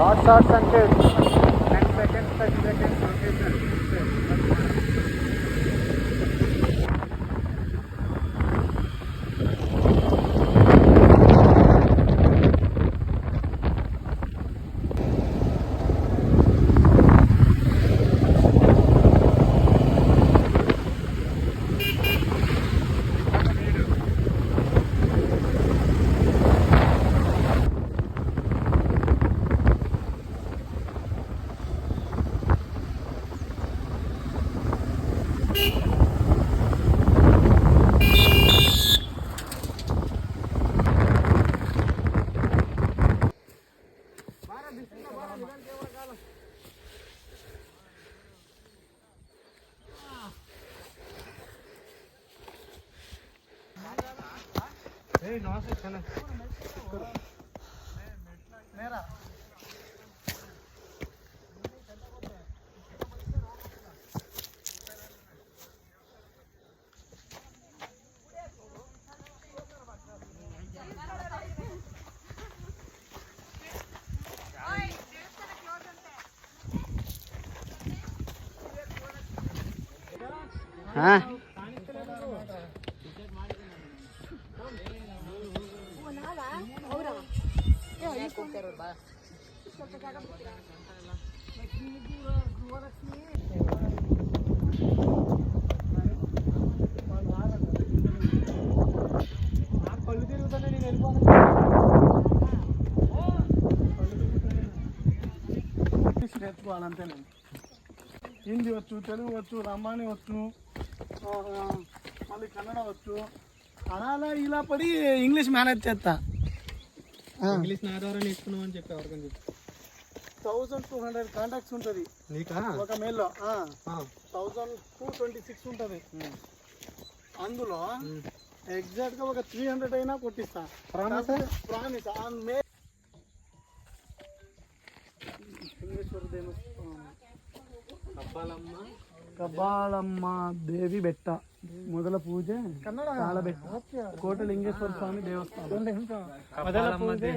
Shorts అంటే 10 seconds 30 seconds location. నేర్చుకోవాలంతే. నేను హిందీ వచ్చు, తెలుగు వచ్చు, లంబానీ వచ్చు, మళ్ళీ కన్నడ వచ్చు. అలా ఇలా పడి ఇంగ్లీష్ మేనేజ్ చేస్తా. ఇంగ్లీష్ నా ద్వారా నేర్చుకున్నావు అని చెప్పి ఎవరికని చెప్పి 1200 కాంటాక్ట్స్ ఉంటుంది నీకా ఒక మెయిల్లో. 1226 ఉంటుంది. అందులో ఎగ్జాక్ట్గా ఒక 300 అయినా కొట్టిస్తా. Promise on me. Kabbalamma Devi ಬೆಟ್ಟ ಮೊದಲ ಪೂಜೆ ಕಾಲಬೆಟ್ಟ ಕೋಟಲಿಂಗೇಶ್ವರ ಸ್ವಾಮಿ ದೇವಸ್ಥಾನ ಮೊದಲ ಪೂಜೆ